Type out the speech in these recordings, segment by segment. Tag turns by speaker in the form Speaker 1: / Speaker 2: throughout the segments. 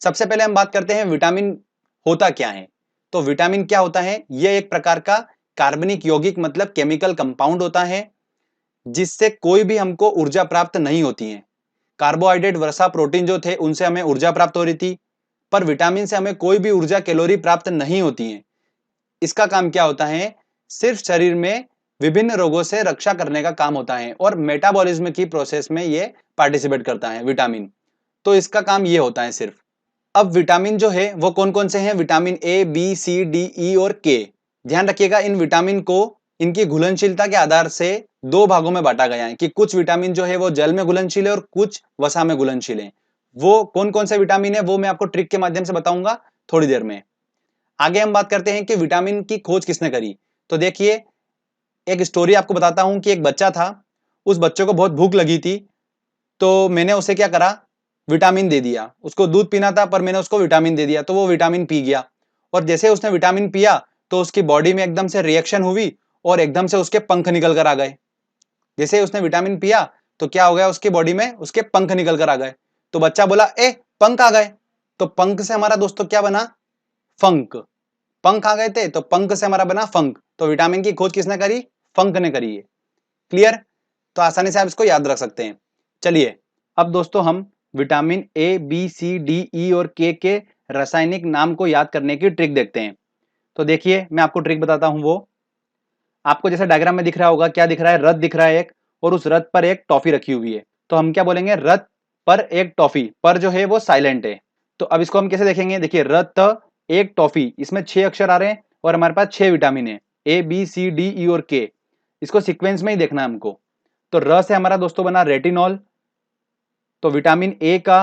Speaker 1: सबसे पहले हम बात करते हैं विटामिन होता क्या है। तो विटामिन क्या होता है? यह एक प्रकार का कार्बनिक यौगिक मतलब केमिकल कंपाउंड होता है जिससे कोई भी हमको ऊर्जा प्राप्त नहीं होती है। कार्बोहाइड्रेट वसा प्रोटीन जो थे उनसे हमें ऊर्जा प्राप्त हो रही थी, पर विटामिन से हमें कोई भी ऊर्जा कैलोरी प्राप्त नहीं होती है। इसका काम क्या होता है? सिर्फ शरीर में विभिन्न रोगों से रक्षा करने का काम होता है और मेटाबॉलिज्म की प्रोसेस में ये पार्टिसिपेट करता है विटामिन। तो इसका काम ये होता है सिर्फ। अब विटामिन जो है वो कौन कौन से हैं? Vitamin A, B, C, D, E और के। ध्यान रखिएगा, इन विटामिन को इनकी घुलनशीलता के आधार से दो भागों में बांटा गया है कि कुछ विटामिन जो है वो जल में घुलनशील है और कुछ वसा में घुलनशील है। वो कौन कौन से विटामिन है वो मैं आपको ट्रिक के माध्यम से बताऊंगा थोड़ी देर में। आगे हम बात करते हैं कि विटामिन की खोज किसने करी। तो देखिए, एक स्टोरी आपको बताता हूं कि एक बच्चा था, उस बच्चे को बहुत भूख लगी थी, तो मैंने उसे क्या करा, विटामिन दे दिया। उसको दूध पीना था पर मैंने उसको विटामिन दे दिया, तो वो विटामिन पी गया। और जैसे उसने विटामिन पिया तो उसकी बॉडी में एकदम से रिएक्शन हुई और एकदम से उसके पंख निकल कर आ गए। जैसे उसने विटामिन पिया तो क्या हो गया, उसकी बॉडी में उसके पंख निकल कर आ गए। तो बच्चा बोला, ए पंख आ गए। तो पंख से हमारा दोस्तों क्या बना? फंक। पंख आ गए थे तो पंख से हमारा बना फंक। तो विटामिन की खोज किसने करी? फंक ने करी है। क्लियर? तो आसानी से आप इसको याद रख सकते हैं। चलिए, अब दोस्तों हम vitamin A, B, C, D, E और के रासायनिक नाम को याद करने की ट्रिक देखते हैं। तो देखिए, मैं आपको ट्रिक बताता हूं। वो आपको जैसे डायग्राम में दिख रहा होगा, क्या दिख रहा है? रथ दिख रहा है एक, और उस रथ पर एक टॉफी रखी हुई है। तो हम क्या बोलेंगे? रथ पर एक टॉफी। पर जो है वो साइलेंट है। तो अब इसको हम कैसे देखेंगे? देखिए, रथ एक टॉफी, इसमें 6 अक्षर आ रहे हैं और हमारे पास 6 विटामिन है, ए, बी, सी, डी, ई और के। इसको सीक्वेंस में ही देखना है हमको। तो र से हमारा दोस्तों बना रेटिनॉल। तो विटामिन ए का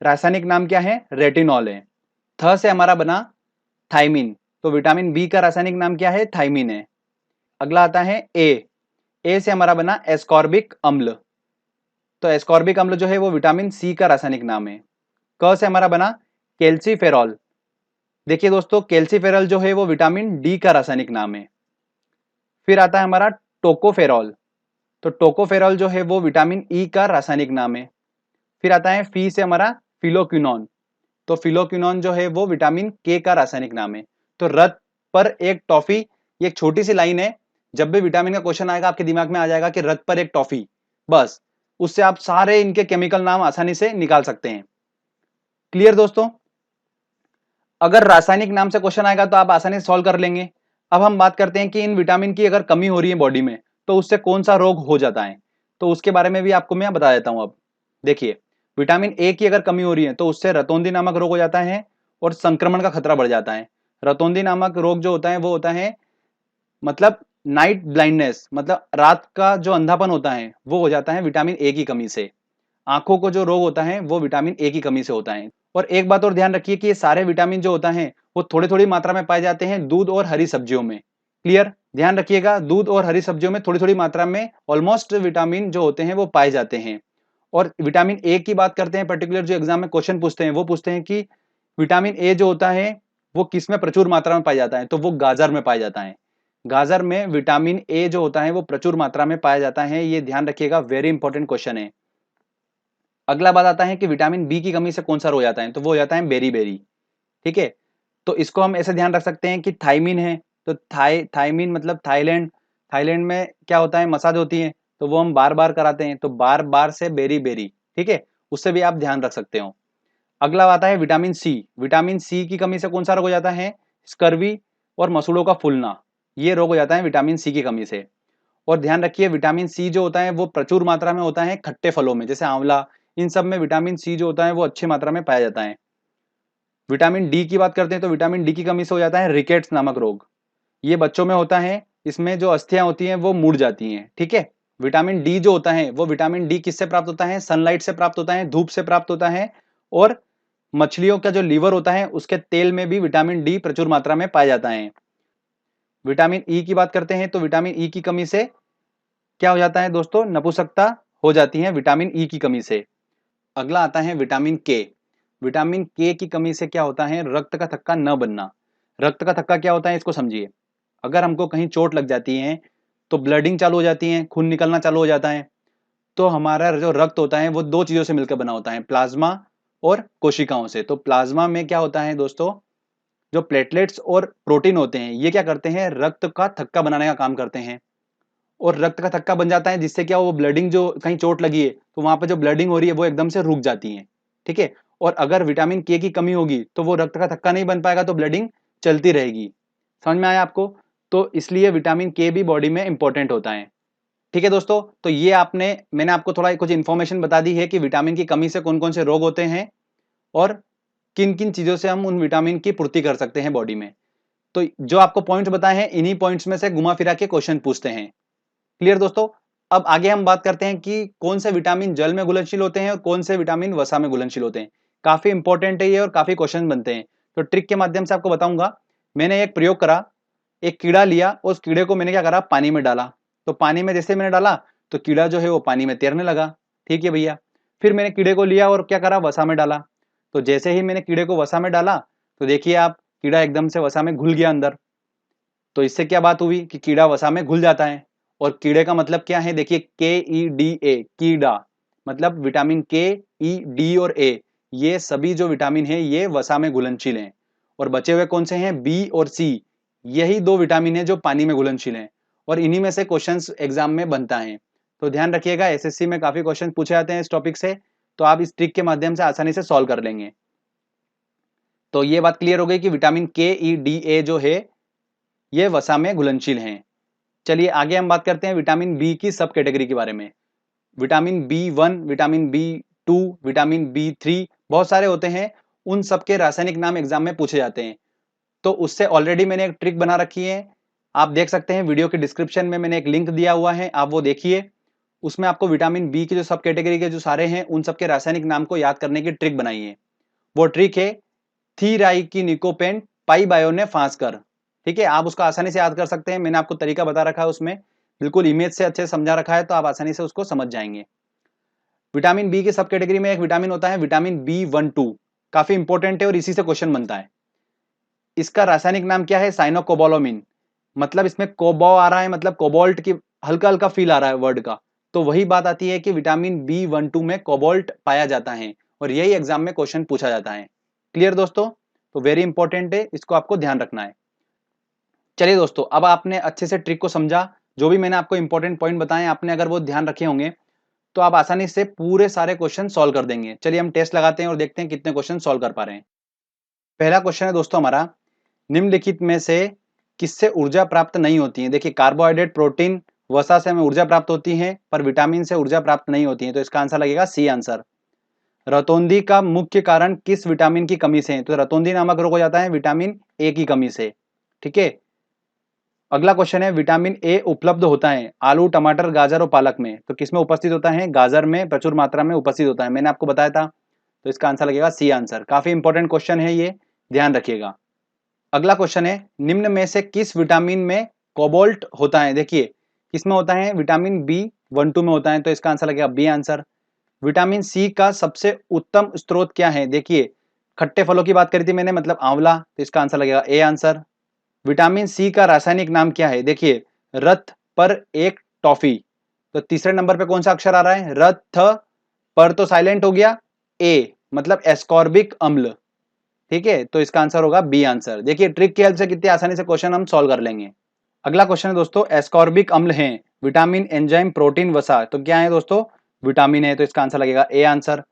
Speaker 1: रासायनिक नाम क्या है? रेटिनॉल है। थ से हमारा बना थाइमिन। तो विटामिन बी का रासायनिक नाम क्या है? थाइमिन है। अगला आता है ए। ए से हमारा बना एस्कॉर्बिक अम्ल। तो एस्कॉर्बिक अम्ल जो है वो विटामिन सी का रासायनिक नाम है। क से हमारा बना कैल्सीफेरॉल। देखिए दोस्तों, कैल्सीफेरॉल जो है वो विटामिन डी का रासायनिक नाम है। फिर आता है हमारा टोकोफेरॉल। तो टोकोफेरॉल जो है वो विटामिन ई का रासायनिक नाम है। फिर आता है फी से हमारा फिलोक्विनोन। तो फिलोक्विनोन जो है वो विटामिन के का रासायनिक नाम है। तो रथ पर एक टॉफी, ये एक छोटी सी लाइन है। जब भी विटामिन का क्वेश्चन आएगा आपके दिमाग में आ जाएगा कि रथ पर एक टॉफी, बस उससे आप सारे इनके केमिकल नाम आसानी से निकाल सकते हैं। क्लियर दोस्तों? अगर रासायनिक नाम से क्वेश्चन आएगा तो आप आसानी से सॉल्व कर लेंगे। अब हम बात करते हैं कि इन विटामिन की अगर कमी हो रही है बॉडी में तो उससे कौन सा रोग हो जाता है। तो उसके बारे में भी आपको मैं बता देता हूं। अब देखिए, विटामिन ए की अगर कमी हो रही है तो उससे रतौंधी नामक रोग हो जाता है और संक्रमण का खतरा बढ़ जाता है। रतौंधी नामक रोग जो होता है वो होता है मतलब नाइट ब्लाइंडनेस, मतलब रात का जो अंधापन होता है वो हो जाता है विटामिन ए की कमी से। आंखों को जो रोग होता है वो विटामिन ए की कमी से होता है। और एक बात और ध्यान रखिए कि ये सारे विटामिन जो होता है वो थोड़ी थोड़ी मात्रा में पाए जाते हैं दूध और हरी सब्जियों में। क्लियर? ध्यान रखिएगा, दूध और हरी सब्जियों में थोड़ी थोड़ी मात्रा में ऑलमोस्ट विटामिन जो होते हैं वो पाए जाते हैं। और विटामिन ए की बात करते हैं, पर्टिकुलर जो एग्जाम में क्वेश्चन पूछते हैं वो पूछते हैं कि विटामिन ए जो होता है वो किस में प्रचुर मात्रा में पाया जाता है। तो वो गाजर में पाया जाता है। गाजर में विटामिन ए जो होता है वो प्रचुर मात्रा में पाया जाता है। ये ध्यान रखिएगा, वेरी इंपॉर्टेंट क्वेश्चन है। अगला बात आता है कि विटामिन बी की कमी से कौन सा रोग हो जाता है। तो वो हो जाता है बेरी बेरी। ठीक है? तो इसको हम ऐसे ध्यान रख सकते हैं कि थाइमिन है तो थाइमिन मतलब थाईलैंड। थाईलैंड में क्या होता है? मसाज होती है, तो वो हम बार बार कराते हैं, तो बार बार से बेरी बेरी। ठीक है? उससे भी आप ध्यान रख सकते हो। अगला आता है विटामिन सी। विटामिन सी की कमी से कौन सा रोग हो जाता है? स्कर्वी और मसूड़ों का फूलना, ये रोग हो जाता है विटामिन सी की कमी से। और ध्यान रखिए, विटामिन सी जो होता है वो प्रचुर मात्रा में होता है खट्टे फलों में, जैसे आंवला। इन सब में विटामिन सी जो होता है वो अच्छी मात्रा में पाया जाता है। विटामिन डी की बात करते हैं तो विटामिन डी की कमी से हो जाता है रिकेट्स नामक रोग। ये बच्चों में होता है, इसमें जो अस्थियां होती हैं वो मुड़ जाती हैं। ठीक है? विटामिन डी जो होता है वो विटामिन डी किससे प्राप्त होता है? सनलाइट से प्राप्त होता है, धूप से प्राप्त होता है। और मछलियों का जो लीवर होता है उसके तेल में भी विटामिन डी प्रचुर मात्रा में पाया जाता है। विटामिन ई की बात करते हैं तो विटामिन ई की कमी से क्या हो जाता है दोस्तों? नपुंसकता हो जाती है विटामिन ई की कमी से। अगला आता है विटामिन के। विटामिन के की कमी से क्या होता है? रक्त का थक्का न बनना। रक्त का थक्का क्या होता है इसको समझिए। अगर हमको कहीं चोट लग जाती है तो ब्लडिंग चालू हो जाती है, खून निकलना चालू हो जाता है। तो हमारा जो रक्त होता है वो दो चीजों से मिलकर बना होता है, प्लाज्मा और कोशिकाओं से। तो प्लाज्मा में क्या होता है दोस्तों, जो प्लेटलेट्स और प्रोटीन होते हैं ये क्या करते हैं, रक्त का थक्का बनाने का काम करते हैं, और रक्त का थक्का बन जाता है जिससे क्या वो ब्लडिंग, जो कहीं चोट लगी है तो वहां पर जो ब्लडिंग हो रही है वो एकदम से रुक जाती है। ठीक है, और अगर विटामिन के की कमी होगी तो वो रक्त का थक्का नहीं बन पाएगा, तो ब्लडिंग चलती रहेगी। समझ में आया आपको? तो इसलिए विटामिन के भी बॉडी में इंपॉर्टेंट होता है। ठीक है दोस्तों, तो ये मैंने आपको थोड़ा कुछ इंफॉर्मेशन बता दी है कि विटामिन की कमी से कौन कौन से रोग होते हैं और किन किन चीजों से हम उन विटामिन की पूर्ति कर सकते हैं बॉडी में। तो जो आपको पॉइंट्स बताए हैं इन्हीं पॉइंट्स में से घुमा फिरा के क्वेश्चन पूछते हैं। क्लियर दोस्तों? अब आगे हम बात करते हैं कि कौन से विटामिन जल में घुलनशील होते हैं और कौन से विटामिन वसा में घुलनशील होते हैं। काफी इंपॉर्टेंट है ये और काफी क्वेश्चन बनते हैं। तो ट्रिक के माध्यम से आपको बताऊंगा। मैंने एक प्रयोग करा, एक कीड़ा लिया, उस कीड़े को मैंने क्या करा, पानी में डाला। तो पानी में जैसे मैंने डाला तो कीड़ा जो है वो पानी में तैरने लगा। ठीक है भैया। फिर मैंने कीड़े को लिया और क्या करा, वसा में डाला। तो जैसे ही मैंने कीड़े को वसा में डाला तो देखिए आप, कीड़ा एकदम से वसा में घुल गया अंदर। तो इससे क्या बात हुई कि कीड़ा वसा में घुल जाता है। और कीड़े का मतलब क्या है, देखिए KEDA, कीड़ा, मतलब विटामिन के, ई, डी और ए, ये सभी जो विटामिन है ये वसा में घुलनशील हैं। और बचे हुए कौन से हैं, बी और सी, यही दो विटामिन है जो पानी में घुलनशील हैं। और इन्हीं में से क्वेश्चंस एग्जाम में बनता है। तो ध्यान रखिएगा, एसएससी में काफी क्वेश्चन पूछे जाते हैं इस टॉपिक से, तो आप इस ट्रिक के माध्यम से आसानी से सॉल्व कर लेंगे। तो ये बात क्लियर हो गई कि विटामिन KEDA जो है ये वसा में घुलनशील हैं। चलिए आगे हम बात करते हैं विटामिन बी की सब कैटेगरी के बारे में। Vitamin B1, vitamin B2, vitamin B3, बहुत सारे होते हैं। उन सबके रासायनिक नाम एग्जाम में पूछे जाते हैं। तो उससे ऑलरेडी मैंने एक ट्रिक बना रखी है, आप देख सकते हैं वीडियो के डिस्क्रिप्शन में मैंने एक लिंक दिया हुआ है, आप वो देखिए। उसमें आपको विटामिन बी की जो सब कैटेगरी के जो सारे हैं उन सबके रासायनिक नाम को याद करने की ट्रिक बनाई है। वो ट्रिक है थीराइकिनिकोपेन पाइबायोने फांसकर। ठीक है, आप उसको आसानी से याद कर सकते हैं, मैंने आपको तरीका बता रखा है उसमें, बिल्कुल इमेज से अच्छे से समझा रखा है, तो आप आसानी से उसको समझ जाएंगे। विटामिन बी की सब कैटेगरी में एक विटामिन होता है विटामिन B12, काफी इंपॉर्टेंट है और इसी से क्वेश्चन बनता है। इसका रासायनिक नाम क्या है, साइनोकोबालामिन। मतलब इसमें कोबो आ रहा है, मतलब कोबाल्ट की हल्का हल्का फील आ रहा है वर्ड का। तो वही बात आती है कि विटामिन B12 में कोबाल्ट पाया जाता है और यही एग्जाम में क्वेश्चन पूछा जाता है। क्लियर दोस्तों? तो वेरी इंपॉर्टेंट है, इसको आपको ध्यान रखना है। चलिए दोस्तों, अब आपने अच्छे से ट्रिक को समझा, जो भी मैंने आपको इंपॉर्टेंट पॉइंट बताए आपने अगर वो ध्यान रखे होंगे तो आप आसानी से पूरे सारे क्वेश्चन सॉल्व कर देंगे। चलिए हम टेस्ट लगाते हैं और देखते हैं कितने क्वेश्चन सॉल्व कर पा रहे हैं। पहला क्वेश्चन है दोस्तों हमारा, निम्नलिखित में से किससे ऊर्जा प्राप्त नहीं होती है। देखिए कार्बोहाइड्रेट, प्रोटीन, वसा से हमें ऊर्जा प्राप्त होती है पर विटामिन से ऊर्जा प्राप्त नहीं होती है, तो इसका आंसर लगेगा सी आंसर। रतौंधी का मुख्य कारण किस विटामिन की कमी से है, तो रतौंधी नामक रोग हो जाता है विटामिन ए की कमी से। ठीक है, अगला क्वेश्चन है, विटामिन ए उपलब्ध होता है आलू, टमाटर, गाजर और पालक में, तो किसमें उपस्थित होता है, गाजर में प्रचुर मात्रा में उपस्थित होता है, मैंने आपको बताया था। तो इसका आंसर लगेगा सी आंसर। काफी इंपॉर्टेंट क्वेश्चन है ये, ध्यान रखिएगा। अगला क्वेश्चन है, निम्न में से किस विटामिन में कोबाल्ट होता है। देखिए किसमें होता है, विटामिन B12 में होता है, तो इसका आंसर लगेगा बी आंसर। विटामिन सी का सबसे उत्तम स्रोत क्या है, देखिए खट्टे फलों की बात करी थी मैंने, मतलब आंवला, तो इसका आंसर लगेगा ए आंसर। विटामिन सी का रासायनिक नाम क्या है, देखिए रथ पर एक टॉफी, तो तीसरे नंबर पे कौन सा अक्षर आ रहा है, रथ पर तो साइलेंट हो गया, ए मतलब एस्कॉर्बिक अम्ल। ठीक है, तो इसका आंसर होगा बी आंसर। देखिए ट्रिक की हेल्प से कितनी आसानी से क्वेश्चन हम सॉल्व कर लेंगे। अगला क्वेश्चन है दोस्तों, एस्कॉर्बिक अम्ल है विटामिन, एंजाइम, प्रोटीन, वसा, तो क्या है दोस्तों, विटामिन है, तो इसका आंसर लगेगा ए आंसर।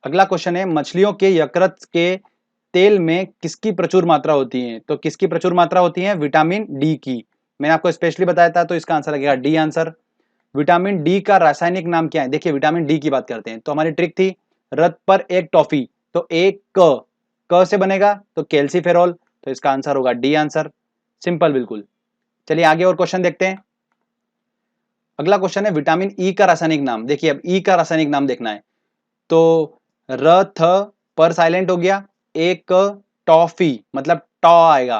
Speaker 1: अगला क्वेश्चन है, मछलियों के यकृत के तेल में किसकी प्रचुर मात्रा होती है, तो किसकी प्रचुर मात्रा होती है, विटामिन डी की, मैंने आपको स्पेशली बताया था, तो इसका आंसर लगेगा डी आंसर। विटामिन डी का रासायनिक नाम क्या है, देखिए विटामिन डी की बात करते हैं, तो हमारी ट्रिक थी रथ पर एक टॉफी, तो एक क से बनेगा, तो कैल्सीफेरॉल, तो इसका आंसर होगा डी आंसर। सिंपल बिल्कुल। चलिए आगे और क्वेश्चन देखते हैं। अगला क्वेश्चन है, विटामिन ई का रासायनिक नाम, देखिए अब ई का रासायनिक नाम देखना है, तो रथ पर साइलेंट हो गया, एक टॉफी मतलब टॉ आएगा,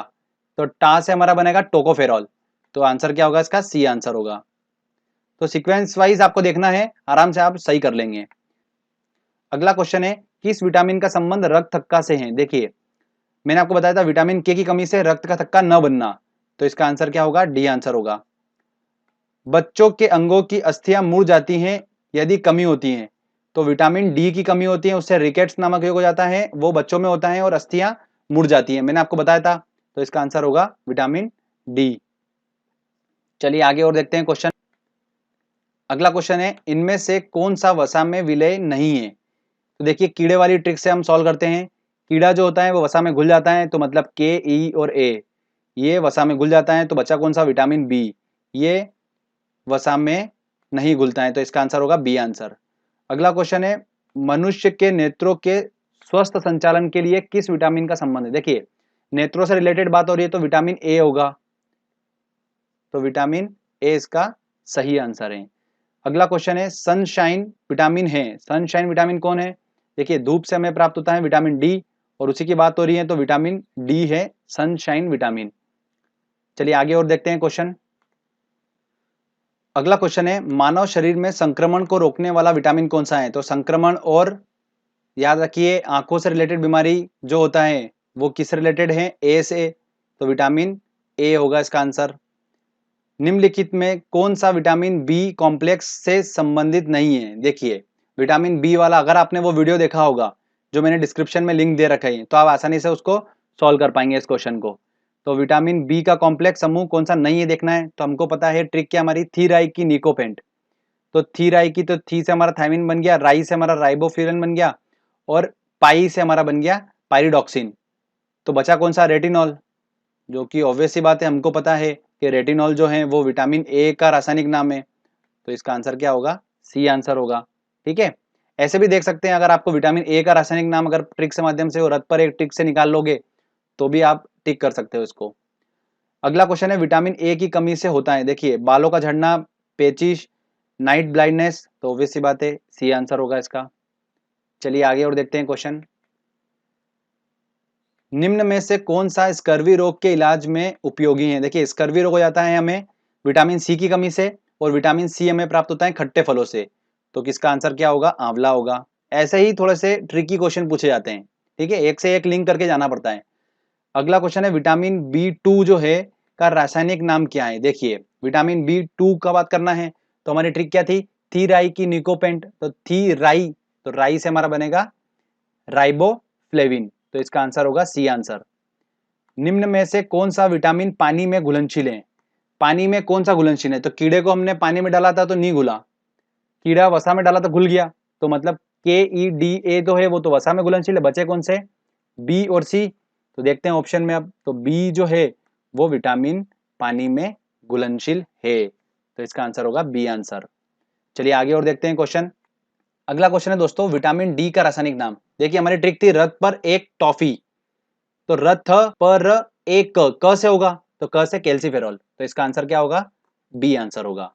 Speaker 1: तो टा से हमारा बनेगा टोकोफेरॉल, तो आंसर क्या होगा इसका, सी आंसर होगा। तो सीक्वेंस वाइज आपको देखना है, आराम से आप सही कर लेंगे। अगला क्वेश्चन है, किस विटामिन का संबंध रक्त थक्का से है, देखिए मैंने आपको बताया था विटामिन के की कमी से रक्त का थक्का न बनना, तो इसका आंसर क्या होगा, डी आंसर होगा। बच्चों के अंगों की अस्थियां मुड़ जाती हैं यदि कमी होती है, तो विटामिन डी की कमी होती है, उससे रिकेट्स नामक रोग हो जाता है, वो बच्चों में होता है और अस्थियां मुड़ जाती हैं, मैंने आपको बताया था। तो इसका आंसर होगा विटामिन डी। चलिए आगे और देखते हैं क्वेश्चन। अगला क्वेश्चन है, इनमें से कौन सा वसा में विलय नहीं है? तो देखिए कीड़े वाली ट्रिक से हम सॉल्व करते हैं। कीड़ा जो होता है वो वसा में घुल जाता है, तो मतलब के, ई और ए, ये वसा में घुल जाता है, तो बचा कौन सा? विटामिन बी, ये वसा में नहीं घुलता है, तो इसका आंसर होगा बी आंसर। अगला क्वेश्चन है, मनुष्य के नेत्रों के स्वस्थ संचालन के लिए किस विटामिन का संबंध है? देखिए नेत्रों से रिलेटेड बात हो रही है, तो विटामिन ए होगा, तो विटामिन ए इसका सही आंसर है। अगला क्वेश्चन है, सनशाइन विटामिन है, सनशाइन विटामिन कौन है? देखिए धूप से हमें प्राप्त होता है विटामिन डी, और उसी की बात हो रही है, तो विटामिन डी है सनशाइन विटामिन। चलिए आगे और देखते हैं क्वेश्चन। अगला क्वेश्चन है, मानव शरीर में संक्रमण को रोकने वाला विटामिन कौन सा है? तो संक्रमण और याद रखिए आंखों से रिलेटेड बीमारी जो होता है वो किस रिलेटेड है? ए से, तो विटामिन ए होगा इसका आंसर। निम्नलिखित में कौन सा विटामिन बी कॉम्प्लेक्स से संबंधित नहीं है? देखिए विटामिन बी वाला, अगर आपने वो वीडियो देखा होगा जो मैंने डिस्क्रिप्शन में लिंक दे रखा है, तो आप आसानी से उसको सॉल्व कर पाएंगे इस क्वेश्चन को। तो विटामिन बी का कॉम्प्लेक्स समूह कौन सा नहीं है देखना है, तो हमको पता है ट्रिक क्या हमारी, थीराई की निकोपेंट। तो थीराई की, तो थी से हमारा थायमिन बन गया, राई से हमारा राइबोफ्यूरन बन गया, और पाई से हमारा बन गया पायरिडॉक्सिन। तो बचा कौन सा? रेटिनॉल, जो कि ऑब्वियस सी बात है, हमको पता है कि रेटिनॉल जो है वो विटामिन ए का रासायनिक नाम है, तो इसका आंसर क्या होगा? सी आंसर होगा। ठीक है, ऐसे भी देख सकते हैं, अगर आपको विटामिन ए का रासायनिक नाम अगर ट्रिक से माध्यम से, रथ पर एक ट्रिक से निकाल लोगे तो भी आप टिक कर सकते हो इसको। अगला क्वेश्चन है, विटामिन ए की कमी से होता है, देखिए बालों का झड़ना, पेचिश, नाइट ब्लाइंडनेस, तो ऑब्वियस सी बात है सी आंसर होगा इसका। चलिए आगे और देखते हैं क्वेश्चन। निम्न में से कौन सा स्कर्वी रोग के इलाज में उपयोगी है? देखिए स्कर्वी रोग हो जाता है हमें विटामिन सी की कमी से, और विटामिन सी हमें प्राप्त होता है खट्टे फलों से, तो किसका आंसर क्या होगा? आंवला होगा। ऐसे ही थोड़े से ट्रिकी क्वेश्चन पूछे जाते हैं, ठीक है, एक से एक लिंक करके जाना पड़ता है। अगला क्वेश्चन है, विटामिन बी टू जो है का रासायनिक नाम क्या है? देखिए विटामिन बी टू का बात करना है, तो हमारी ट्रिक क्या थी? थी राई की निकोपेंट, तो थी राई, तो राई से हमारा बनेगा राइबोफ्लेविन, तो इसका आंसर होगा सी आंसर। निम्न में से कौन सा विटामिन पानी में घुलनशील है? पानी में कौन सा घुलनशील है? तो कीड़े को हमने पानी में डाला था तो नहीं घुला, कीड़ा वसा में डाला तो घुल गया, तो मतलब के ई डी ए जो है वो तो वसा में घुलनशील है, बचे कौन से? बी और सी। तो देखते हैं ऑप्शन में अब, तो बी जो है वो विटामिन पानी में घुलनशील है, तो इसका आंसर होगा बी आंसर। चलिए आगे और देखते हैं क्वेश्चन। अगला क्वेश्चन है दोस्तों, विटामिन डी का रासायनिक नाम। देखिए हमारी ट्रिक थी रथ पर एक टॉफी, तो रथ पर एक क से होगा, तो क से कैल्सीफेरॉल, तो इसका आंसर क्या होगा? बी आंसर होगा।